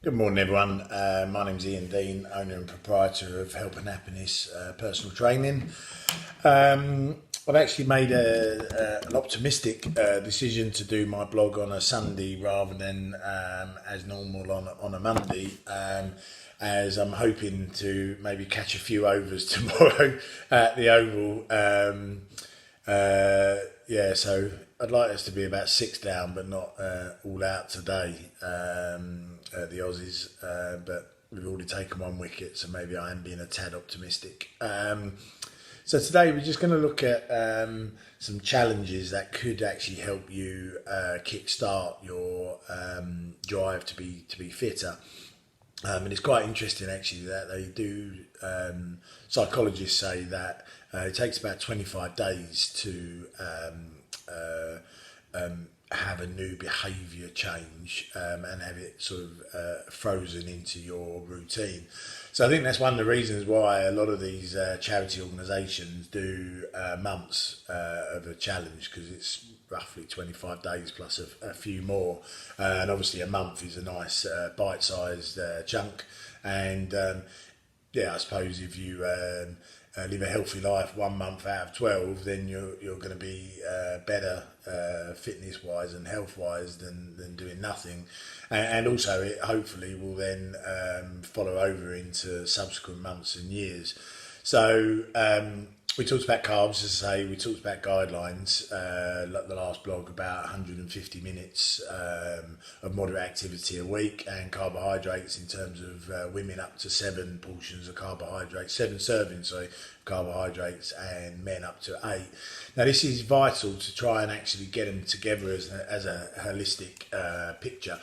Good morning, everyone. My name's Ian Dean, owner and proprietor of Help and Happiness Personal Training. I've actually made an optimistic decision to do my blog on a Sunday rather than as normal on a Monday, as I'm hoping to maybe catch a few overs tomorrow at the Oval. So I'd like us to be about six down, but not all out today. The Aussies, but we've already taken one wicket, so maybe I am being a tad optimistic. So today we're just going to look at some challenges that could actually help you kickstart your drive to be fitter. And it's quite interesting actually that they do. Psychologists say that it takes about 25 days to have a new behaviour change and have it sort of frozen into your routine. So I think that's one of the reasons why a lot of these charity organisations do months of a challenge, because it's roughly 25 days plus a few more. And obviously a month is a nice bite-sized chunk. And I suppose if you live a healthy life 1 month out of 12, then you're going to be better fitness wise and health wise than doing nothing, and also it hopefully will then follow over into subsequent months and years. So we talked about carbs, as I say, we talked about guidelines, like the last blog, about 150 minutes of moderate activity a week, and carbohydrates in terms of women up to 7 portions of carbohydrates, 7 servings, carbohydrates, and men up to 8. Now this is vital to try and actually get them together as a holistic picture,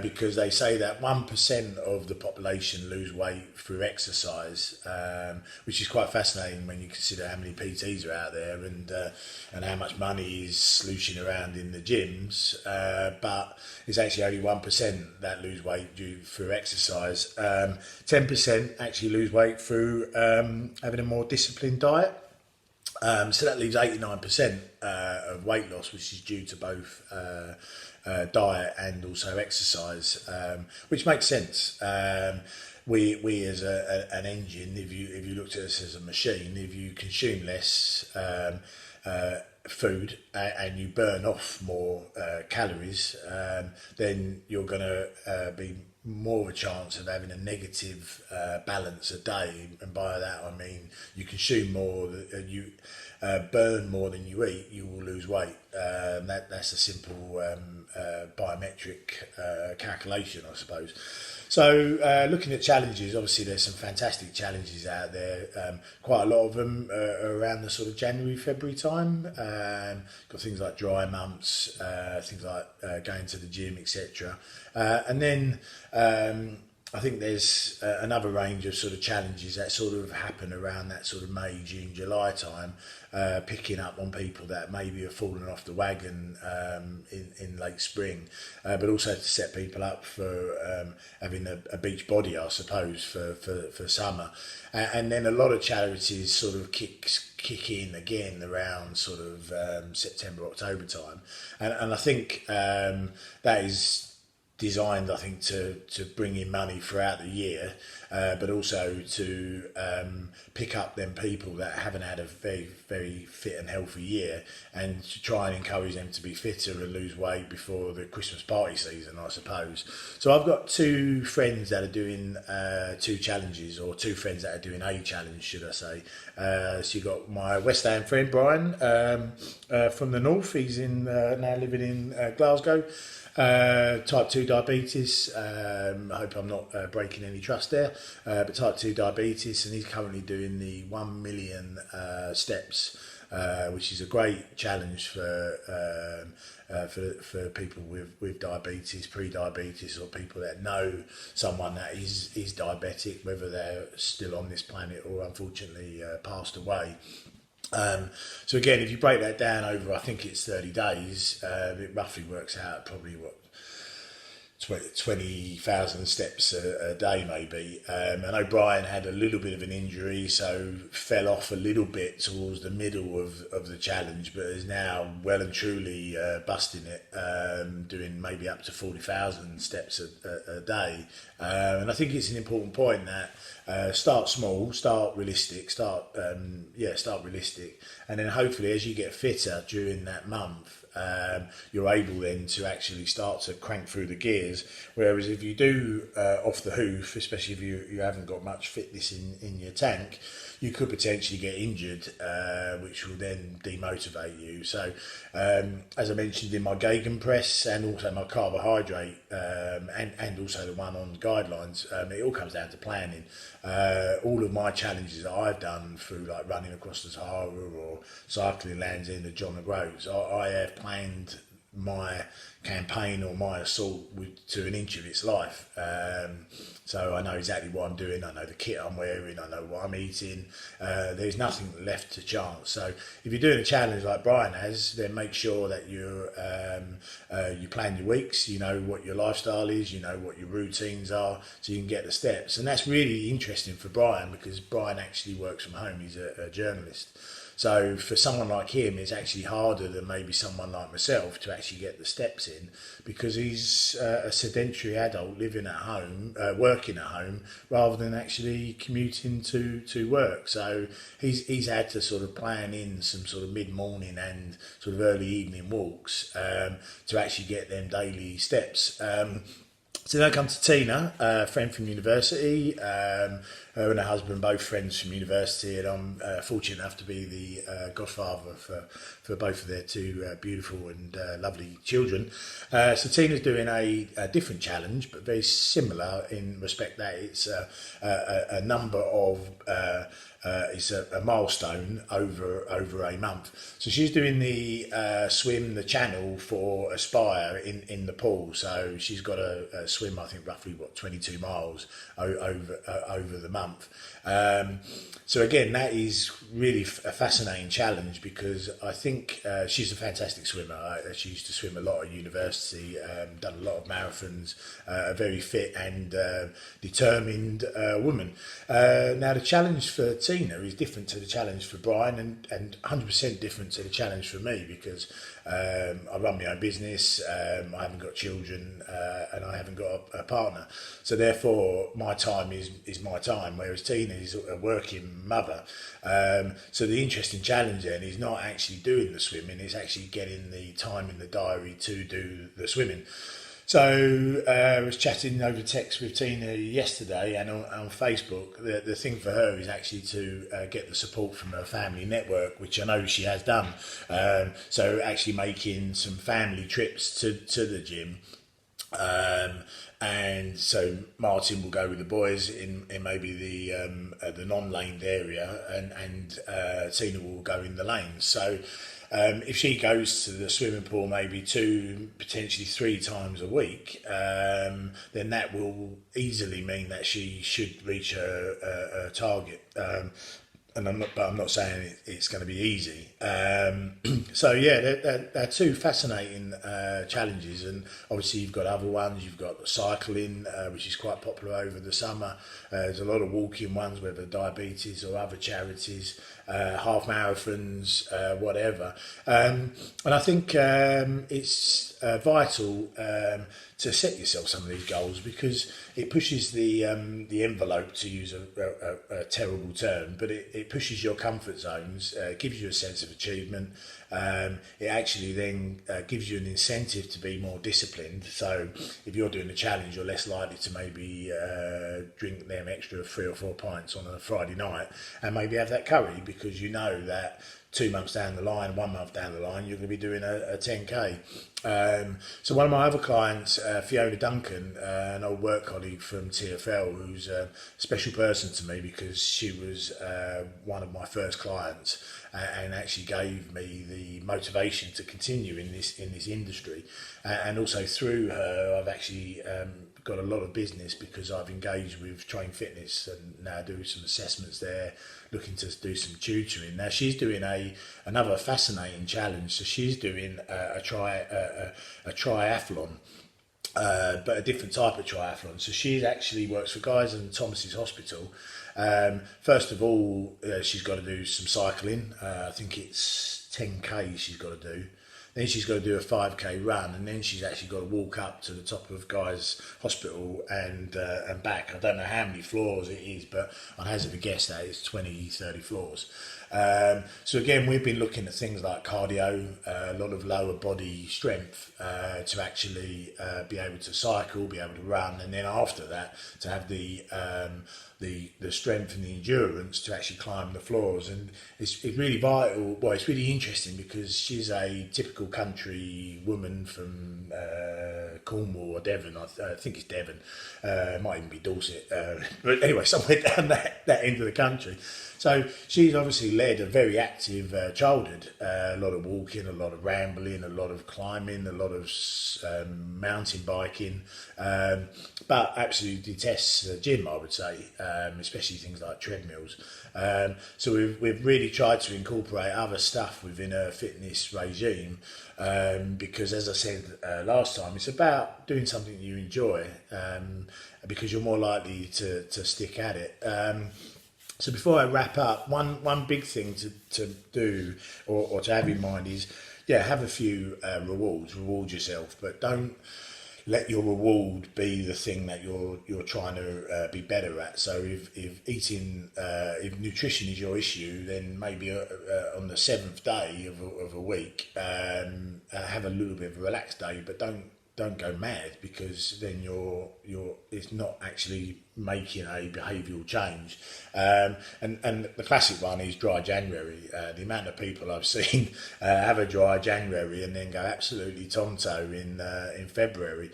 because they say that 1% of the population lose weight through exercise, which is quite fascinating when you consider how many PTs are out there and how much money is slooshing around in the gyms, but it's actually only 1% that lose weight through exercise. 10% actually lose weight through having a more disciplined diet. So that leaves 89% of weight loss, which is due to both diet and also exercise, which makes sense. We as an engine, if you looked at us as a machine, if you consume less food and you burn off more calories, then you're going to be more of a chance of having a negative balance a day. And by that I mean you consume more, you burn more than you eat, you will lose weight. That's a simple biometric calculation, I suppose. So looking at challenges, obviously there's some fantastic challenges out there. Quite a lot of them are around the sort of January, February time. Got things like dry months, things like going to the gym, etc. And then I think there's another range of sort of challenges that sort of happen around that sort of May, June, July time, picking up on people that maybe have fallen off the wagon in late spring, but also to set people up for having a beach body, I suppose, for summer. And then a lot of charities sort of kick in again around sort of September, October time. And I think that is designed, I think, to bring in money throughout the year, but also to pick up them people that haven't had a very, very fit and healthy year, and to try and encourage them to be fitter and lose weight before the Christmas party season, I suppose. So I've got 2 friends that are doing 2 challenges, or 2 friends that are doing a challenge, should I say. So you've got my West Ham friend, Brian, from the north. He's now living in Glasgow. Type 2 diabetes. I hope I'm not breaking any trust there, but type 2 diabetes, and he's currently doing the 1 million steps, which is a great challenge for people with diabetes, pre-diabetes, or people that know someone that is diabetic, whether they're still on this planet or unfortunately passed away. So again, if you break that down over, I think it's 30 days, it roughly works out probably 20,000 steps a day maybe. I know Brian had a little bit of an injury, so fell off a little bit towards the middle of the challenge, but is now well and truly busting it, doing maybe up to 40,000 steps a day. And I think it's an important point that start small, start realistic, start realistic, and then hopefully as you get fitter during that month, you're able then to actually start to crank through the gears. Whereas if you do off the hoof, especially if you haven't got much fitness in your tank, you could potentially get injured, which will then demotivate you. So, as I mentioned in my Gegenpress and also my carbohydrate, and also the one on guidelines, it all comes down to planning. All of my challenges that I've done through like running across the Sahara or cycling Land's End or John O'Groats, I have planned my campaign or my assault to an inch of its life. So I know exactly what I'm doing, I know the kit I'm wearing, I know what I'm eating. There's nothing left to chance. So if you're doing a challenge like Brian has, then make sure that you plan your weeks, you know what your lifestyle is, you know what your routines are, so you can get the steps. And that's really interesting for Brian because Brian actually works from home, he's a journalist. So for someone like him, it's actually harder than maybe someone like myself to actually get the steps in because he's a sedentary adult living at home, working at home, rather than actually commuting to work. So he's had to sort of plan in some sort of mid-morning and sort of early evening walks to actually get them daily steps. So then I come to Tina, a friend from university. Her and her husband, both friends from university, and I'm fortunate enough to be the godfather for both of their two beautiful and lovely children. So Tina's doing a different challenge, but very similar in respect that it's a number of it's a milestone over a month. So she's doing the swim the channel for Aspire in the pool. So she's got a swim, I think roughly 22 miles over the month. So again, that is really a fascinating challenge because I think she's a fantastic swimmer. She used to swim a lot at university, done a lot of marathons, a very fit and determined woman. Now the challenge for Tina is different to the challenge for Brian and 100% different to the challenge for me because I run my own business, I haven't got children and I haven't got a partner. So therefore my time is my time, whereas Tina is a working mother. So the interesting challenge then is not actually doing the swimming, it's actually getting the time in the diary to do the swimming. So I was chatting over text with Tina yesterday and on Facebook. The thing for her is actually to get the support from her family network, which I know she has done. So actually making some family trips to the gym. And so Martin will go with the boys in maybe the non-laned area and Tina will go in the lanes. So if she goes to the swimming pool maybe 2, potentially 3 times a week, then that will easily mean that she should reach her target. And I'm not saying it's going to be easy. So yeah, they're two fascinating challenges, and obviously you've got other ones. You've got cycling, which is quite popular over the summer. There's a lot of walking ones, whether diabetes or other charities, half marathons, whatever. And I think it's vital to set yourself some of these goals because it pushes the envelope, to use a terrible term, but it pushes your comfort zones, gives you a sense of achievement. It actually then gives you an incentive to be more disciplined. So if you're doing a challenge, you're less likely to maybe drink them extra 3 or 4 pints on a Friday night and maybe have that curry because you know that 2 months down the line, 1 month down the line, you're going to be doing a 10k. So one of my other clients, Fiona Duncan, an old work colleague from TFL, who's a special person to me because she was one of my first clients and actually gave me the motivation to continue in this industry. And also through her, I've actually got a lot of business because I've engaged with Train Fitness and now do some assessments there, looking to do some tutoring. Now she's doing another fascinating challenge. So she's doing a triathlon. but a different type of triathlon. So she actually works for Guy's and Thomas's Hospital. First of all, she's got to do some cycling. I think it's 10k she's got to do. Then she's got to do a 5k run, and then she's actually got to walk up to the top of Guy's Hospital and back. I don't know how many floors it is, but I'd hazard a guess that it's 20, 30 floors. So again, we've been looking at things like cardio, a lot of lower body strength to actually be able to cycle, be able to run, and then after that to have the strength and the endurance to actually climb the floors. And it's really vital. Well, it's really interesting because she's a typical country woman from Cornwall or Devon. I think it's Devon. It might even be Dorset. But anyway, somewhere down that end of the country. So she's obviously led a very active childhood. A lot of walking, a lot of rambling, a lot of climbing, a lot of mountain biking, but absolutely detests the gym, I would say, especially things like treadmills. So we've really tried to incorporate other stuff within her fitness regime, because, as I said last time, it's about doing something you enjoy, because you're more likely to stick at it. So before I wrap up, one big thing to do or to have in mind is, have a few rewards. Reward yourself, but don't let your reward be the thing that you're trying to be better at. So if nutrition is your issue, then maybe on the 7th day of a week, have a little bit of a relaxed day, but don't go mad, because then it's not actually making a behavioural change. And the classic one is dry January. The amount of people I've seen have a dry January and then go absolutely tonto in February.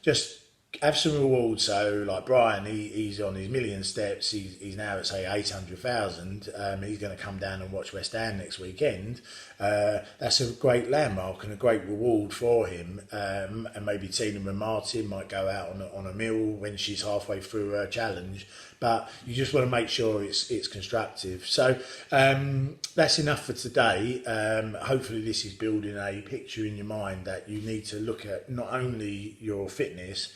Just have some rewards. So like Brian, he's on his million steps. He's now at say 800,000. He's going to come down and watch West Ham next weekend. That's a great landmark and a great reward for him. And maybe Tina and Martin might go out on a meal when she's halfway through her challenge. But you just want to make sure it's constructive. So that's enough for today. Hopefully this is building a picture in your mind that you need to look at not only your fitness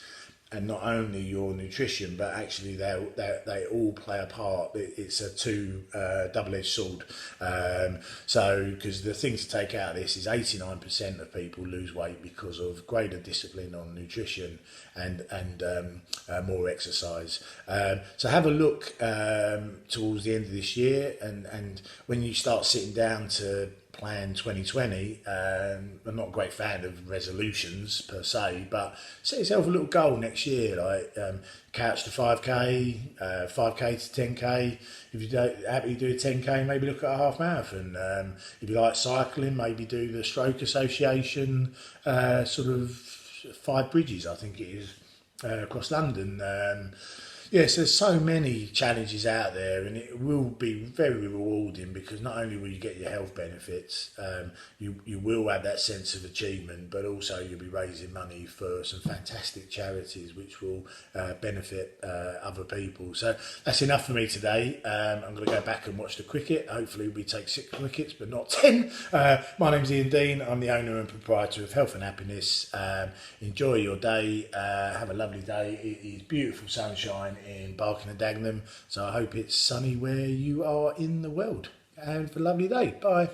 and not only your nutrition, but actually they all play a part. It's a double-edged sword. Because the thing to take out of this is 89% of people lose weight because of greater discipline on nutrition and more exercise. So have a look towards the end of this year, and when you start sitting down to plan 2020. I'm not a great fan of resolutions per se, but set yourself a little goal next year, like couch to 5k, 5k to 10k. If you don't happy to do a 10k, maybe look at a half marathon. If you like cycling, maybe do the Stroke Association sort of 5 bridges, I think it is, across London. Yes, there's so many challenges out there, and it will be very rewarding, because not only will you get your health benefits, you will have that sense of achievement, but also you'll be raising money for some fantastic charities which will benefit other people. So that's enough for me today. I'm going to go back and watch the cricket. Hopefully we take 6 wickets, but not 10. My name's Ian Dean. I'm the owner and proprietor of Health and Happiness. Enjoy your day. Have a lovely day. It is beautiful sunshine in Barking and Dagenham, so I hope it's sunny where you are in the world. Have a lovely day. Bye.